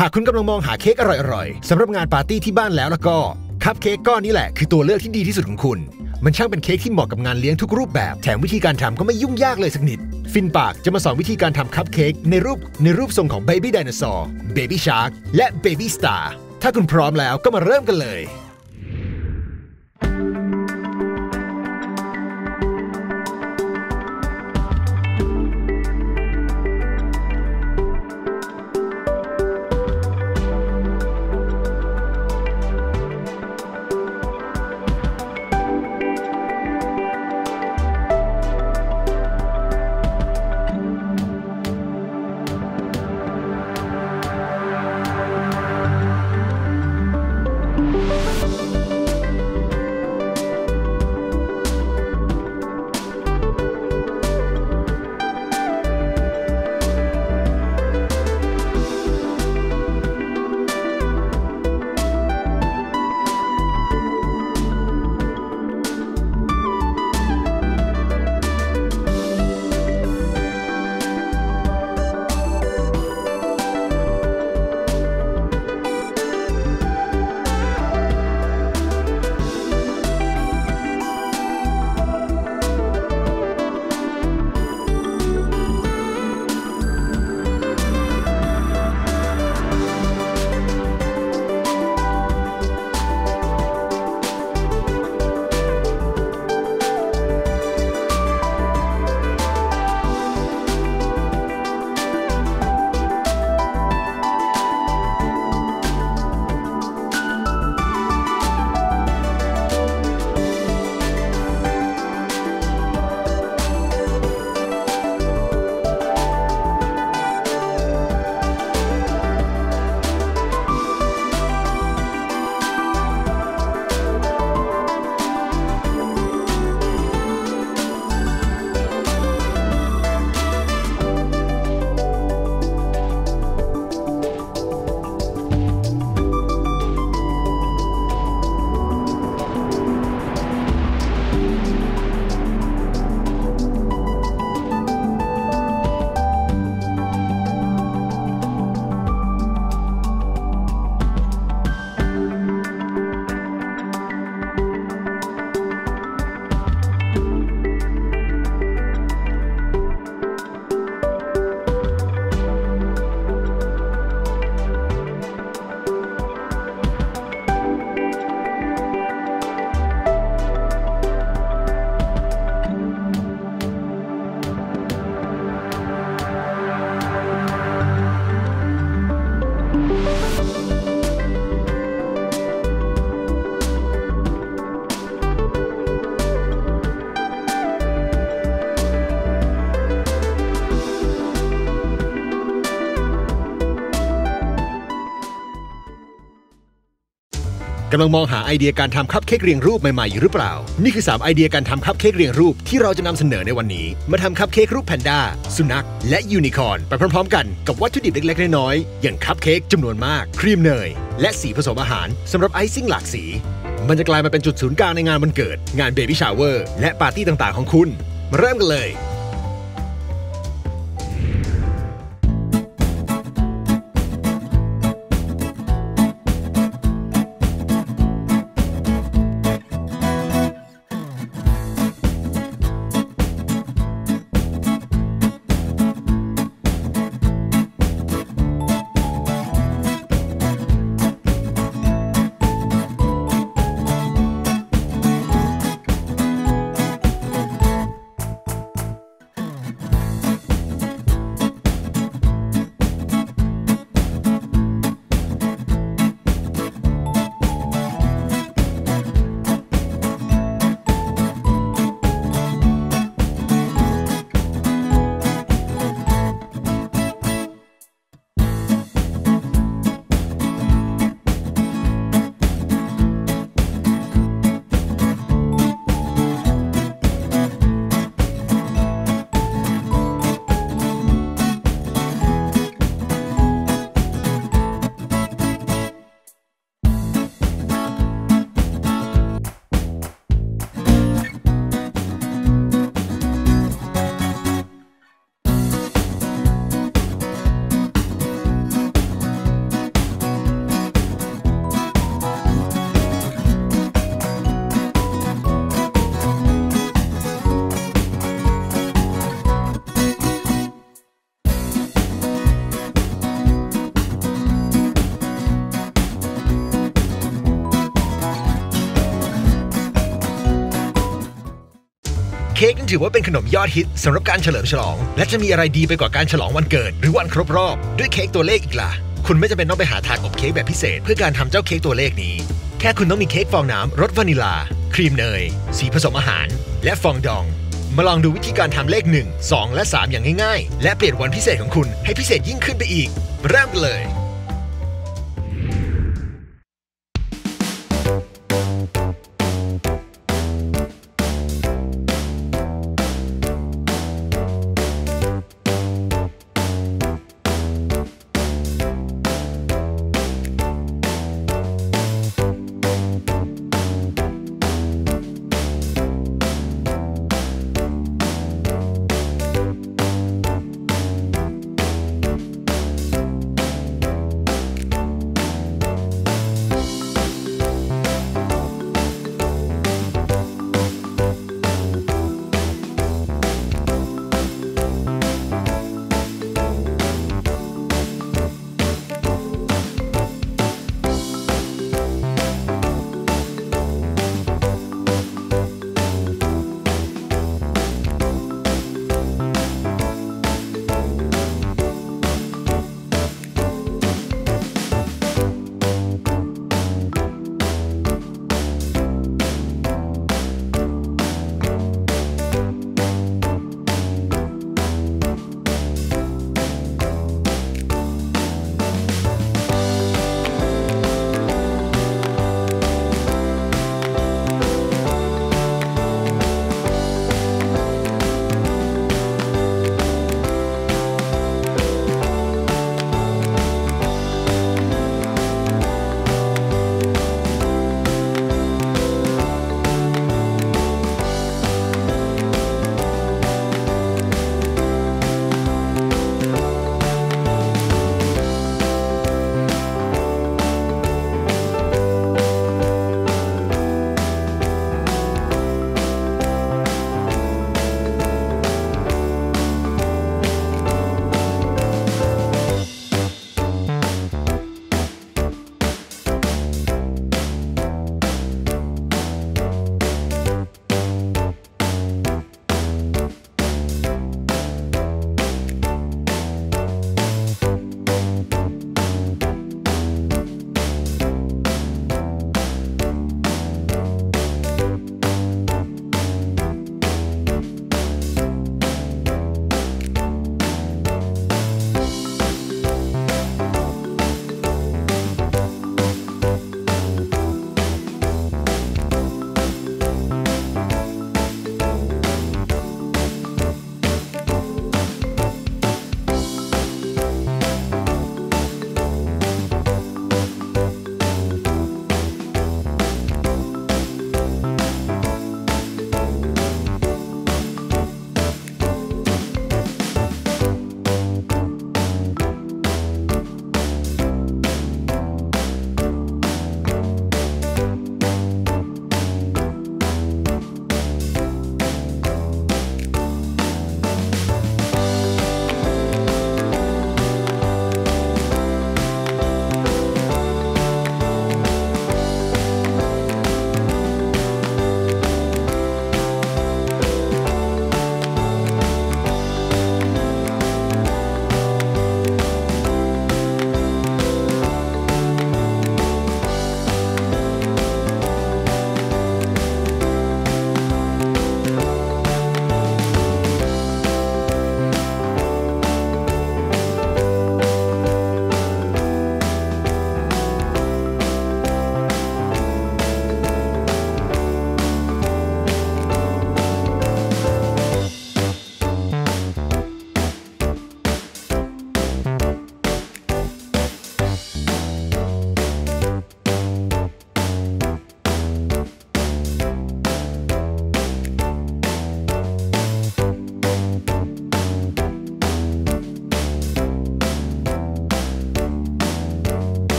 หากคุณกำลังมองหาเค้กอร่อยๆสำหรับงานปาร์ตี้ที่บ้านแล้วก็คัพเค้กก้อนนี้แหละคือตัวเลือกที่ดีที่สุดของคุณมันช่างเป็นเค้กที่เหมาะกับงานเลี้ยงทุกรูปแบบแถมวิธีการทำก็ไม่ยุ่งยากเลยสักนิดฟินปากจะมาสอนวิธีการทำคัพเค้กในรูปทรงของ Baby Dinosaur Baby Shark และ Baby Star ถ้าคุณพร้อมแล้วก็มาเริ่มกันเลยกำลังมองหาไอเดียการทำคัพเค้กเรียงรูปใหม่ๆอยู่หรือเปล่านี่คือ3ไอเดียการทำคัพเค้กเรียงรูปที่เราจะนำเสนอในวันนี้มาทำคัพเค้กรูปแพนด้าสุนัขและยูนิคอร์นไปพร้อมๆกันกับวัตถุดิบเล็กๆน้อยๆอย่างคัพเค้กจำนวนมากครีมเนยและสีผสมอาหารสำหรับไอซิ่งหลากสีมันจะกลายมาเป็นจุดศูนย์กลางในงานวันเกิดงานเบบี้ชาวเวอร์และปาร์ตี้ต่างๆของคุณมาเริ่มกันเลย ถือว่าเป็นขนมยอดฮิตสำหรับการเฉลิมฉลองและจะมีอะไรดีไปกว่าการฉลองวันเกิดหรือวันครบรอบด้วยเค้กตัวเลขอีกล่ะคุณไม่จำเป็นต้องไปหาถาดอบเค้กแบบพิเศษเพื่อการทำเจ้าเค้กตัวเลขนี้แค่คุณต้องมีเค้กฟองน้ำรสวานิลาครีมเนยสีผสมอาหารและฟองดองมาลองดูวิธีการทำเลข1 2และ3อย่างง่ายๆและเปลี่ยนวันพิเศษของคุณให้พิเศษยิ่งขึ้นไปอีกเริ่มกันเลย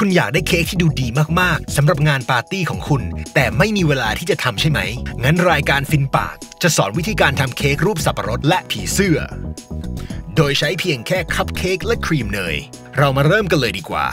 คุณอยากได้เค้กที่ดูดีมากๆสำหรับงานปาร์ตี้ของคุณแต่ไม่มีเวลาที่จะทำใช่ไหมงั้นรายการฟินปากจะสอนวิธีการทำเค้กรูปสับปะรดและผีเสื้อโดยใช้เพียงแค่คัพเค้กและครีมเนยเรามาเริ่มกันเลยดีกว่า